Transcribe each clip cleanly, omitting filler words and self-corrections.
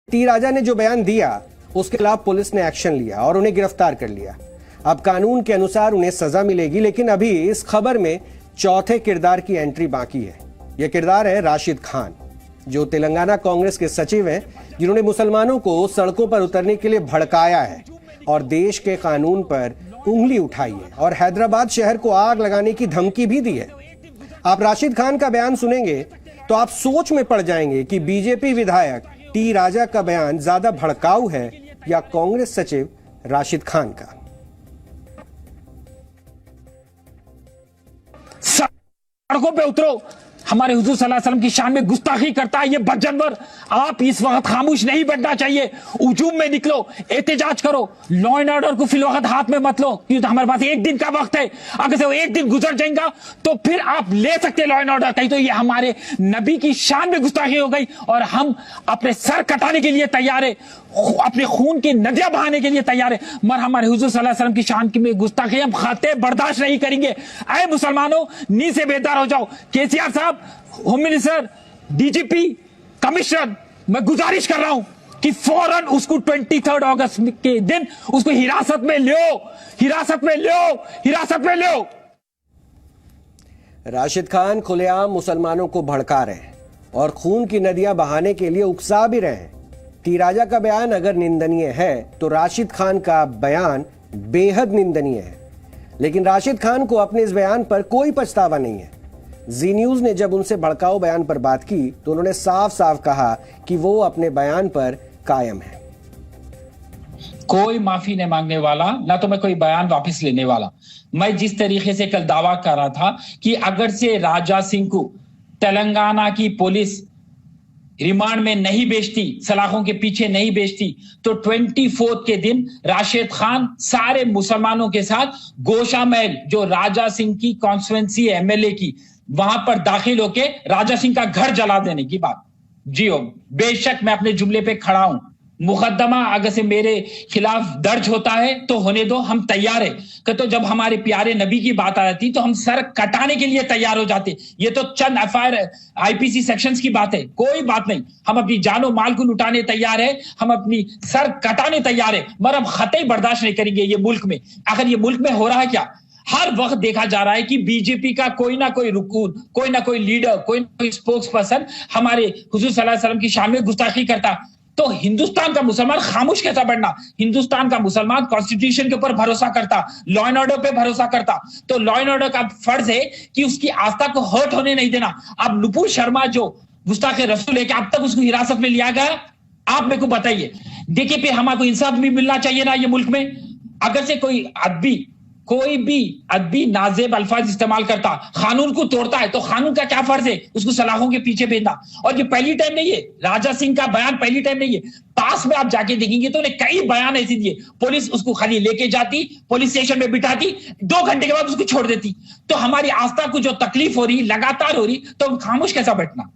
T राजा ने जो बयान दिया उसके खिलाफ पुलिस ने एक्शन लिया और उन्हें गिरफ्तार कर लिया। अब कानून के अनुसार उन्हें सजा मिलेगी, लेकिन अभी इस खबर में चौथे किरदार की एंट्री बाकी है। यह किरदार है राशिद खान, जो तेलंगाना कांग्रेस के सचिव हैं, जिन्होंने मुसलमानों को सड़कों पर उतरने के लिए भड़काया है और देश के कानून पर उंगली उठाई है और हैदराबाद शहर को आग लगाने की धमकी भी दी है। आप राशिद खान का बयान सुनेंगे तो आप सोच में पड़ जाएंगे कि बीजेपी विधायक टी राजा का बयान ज्यादा भड़काऊ है या कांग्रेस सचिव राशिद खान का। सड़कों पे उतरो, हमारे हुजूर सल्लल्लाहु अलैहि वसल्लम की शान में गुस्ताखी करता है ये बदजनवर। आप इस वक्त खामोश नहीं बैठना चाहिए, हुजूम में निकलो, एहतजाज करो, लॉ एंड ऑर्डर को फिल वक्त हाथ में मत लो, क्योंकि तो हमारे पास एक दिन का वक्त है। अगर से वो एक दिन गुजर जाएगा तो फिर आप ले सकते लॉ एंड ऑर्डर, कहीं तो ये हमारे नबी की शान में गुस्ताखी हो गई और हम अपने सर कटाने के लिए तैयार है, अपने खून की नदियां बहाने के लिए तैयार है, मगर हमारे हुजूर सल्लल्लाहु अलैहि वसल्लम की शान की में गुस्ताखी हम खाते बर्दाश्त नहीं करेंगे। ऐ मुसलमानों, नींद से बेदार हो जाओ। केसीआर साहब, होम मिनिस्टर, डीजीपी, कमिश्नर, मैं गुजारिश कर रहा हूं कि फौरन उसको 23 अगस्त के दिन उसको हिरासत में लो, हिरासत में लो, हिरासत में लो। राशिद खान खुलेआम मुसलमानों को भड़का रहे हैं और खून की नदियां बहाने के लिए उकसा भी रहे हैं। टी राजा का बयान अगर निंदनीय है तो राशिद खान का बयान बेहद निंदनीय है, लेकिन राशिद खान को अपने इस बयान पर कोई पछतावा नहीं है। जी न्यूज ने जब उनसे भड़काऊ बयान पर बात की तो उन्होंने साफ साफ कहा कि वो अपने बयान पर कायम है। कोई माफी नहीं मांगने वाला, ना तो मैं कोई बयान वापस लेने वाला। मैं जिस तरीके से कल दावा कर रहा था कि अगर से राजा सिंह को तेलंगाना की पुलिस रिमांड में नहीं भेजती, सलाखों के पीछे नहीं भेजती, तो 24 के दिन राशिद खान सारे मुसलमानों के साथ गोशा महल, जो राजा सिंह की कॉन्स्टिट्यूएंसी एमएलए की, वहां पर दाखिल होके राजा सिंह का घर जला देने की बात। जी हो, बेशक मैं अपने जुमले पे खड़ा हूं। मुकदमा अगर से मेरे खिलाफ दर्ज होता है तो होने दो, हम तैयार है। तो जब हमारे प्यारे नबी की बात आ जाती तो हम सर कटाने के लिए तैयार हो जाते। ये तो चंद एफआईआर आईपीसी सेक्शंस की बात है, कोई बात नहीं। हम अपनी जानो माल को लुटाने तैयार है, हम अपनी सर कटाने तैयार है, मगर हम खतई बर्दाश्त नहीं करेंगे ये मुल्क में। आखिर ये मुल्क में हो रहा है क्या? हर वक्त देखा जा रहा है कि बीजेपी का कोई ना कोई रुकून, कोई ना कोई लीडर, कोई ना कोई स्पोक्स पर्सन हमारे हुजूर सल्लल्लाहु अलैहि वसल्लम की शान में गुस्ताखी करता। तो हिंदुस्तान का मुसलमान खामोश कैसा बनना? हिंदुस्तान का मुसलमान कॉन्स्टिट्यूशन के ऊपर भरोसा करता, लॉ एंड ऑर्डर पे भरोसा करता। तो लॉ एंड ऑर्डर का फर्ज है कि उसकी आस्था को हर्ट होने नहीं देना। अब नुपुर शर्मा जो गुस्ताखे रसूल है, कि अब तक उसको हिरासत में लिया गया, आप मेरे को बताइए। देखिए, फिर हमारे को इंसाफ भी मिलना चाहिए ना ये मुल्क में। अगर से कोई भी अदबी नाजेब अल्फाज इस्तेमाल करता, कानून को तोड़ता है, तो कानून का क्या फर्ज है? उसको सलाखों के पीछे भेजना। और ये पहली टाइम नहीं है, राजा सिंह का बयान पहली टाइम नहीं है। पास में आप जाके देखेंगे तो उन्हें कई बयान ऐसे दिए। पुलिस उसको खाली लेके जाती, पुलिस स्टेशन में बिठाती, 2 घंटे के बाद उसको छोड़ देती। तो हमारी आस्था को जो तकलीफ हो रही, लगातार हो रही, तो हम खामोश कैसा बैठना?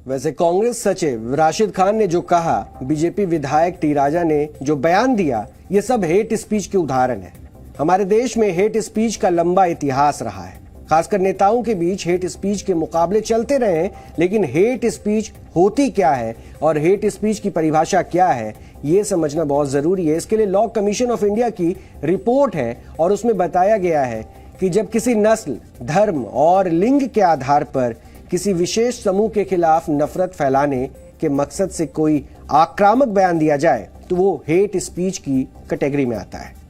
वैसे कांग्रेस सचिव राशिद खान ने जो कहा, बीजेपी विधायक टी राजा ने जो बयान दिया, ये सब हेट स्पीच के उदाहरण है। हमारे देश में हेट स्पीच का लंबा इतिहास रहा है, खासकर नेताओं के बीच हेट स्पीच के मुकाबले चलते रहे हैं। लेकिन हेट स्पीच होती क्या है और हेट स्पीच की परिभाषा क्या है, ये समझना बहुत जरूरी है। इसके लिए लॉ कमीशन ऑफ इंडिया की रिपोर्ट है और उसमें बताया गया है कि जब किसी नस्ल, धर्म और लिंग के आधार पर किसी विशेष समूह के खिलाफ नफरत फैलाने के मकसद से कोई आक्रामक बयान दिया जाए तो वो हेट स्पीच की कैटेगरी में आता है।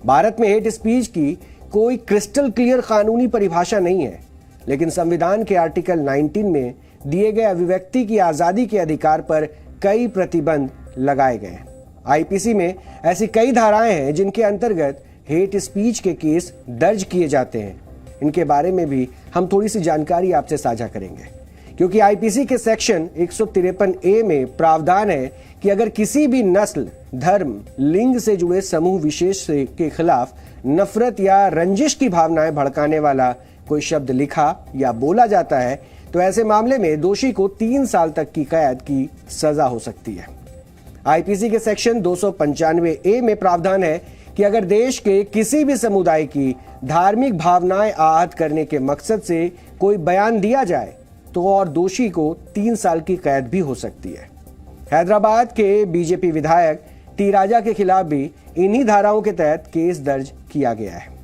भारत में हेट स्पीच की कोई क्रिस्टल क्लियर कानूनी परिभाषा नहीं है, लेकिन संविधान के आर्टिकल 19 में दिए गए अभिव्यक्ति की आजादी के अधिकार पर कई प्रतिबंध लगाए गए हैं। आईपीसी में ऐसी कई धाराएं हैं जिनके अंतर्गत हेट स्पीच के केस दर्ज किए जाते हैं। इनके बारे में भी हम थोड़ी सी जानकारी आपसे साझा करेंगे, क्योंकि आईपीसी के सेक्शन 153A में प्रावधान है कि अगर किसी भी नस्ल, धर्म, लिंग से जुड़े समूह विशेष के खिलाफ नफरत या रंजिश की भावनाएं भड़काने वाला कोई शब्द लिखा या बोला जाता है तो ऐसे मामले में दोषी को 3 साल तक की कैद की सजा हो सकती है। आईपीसी के सेक्शन 295A में प्रावधान है कि अगर देश के किसी भी समुदाय की धार्मिक भावनाएं आहत करने के मकसद से कोई बयान दिया जाए तो और दोषी को 3 साल की कैद भी हो सकती है। हैदराबाद के बीजेपी विधायक टी राजा के खिलाफ भी इन्हीं धाराओं के तहत केस दर्ज किया गया है।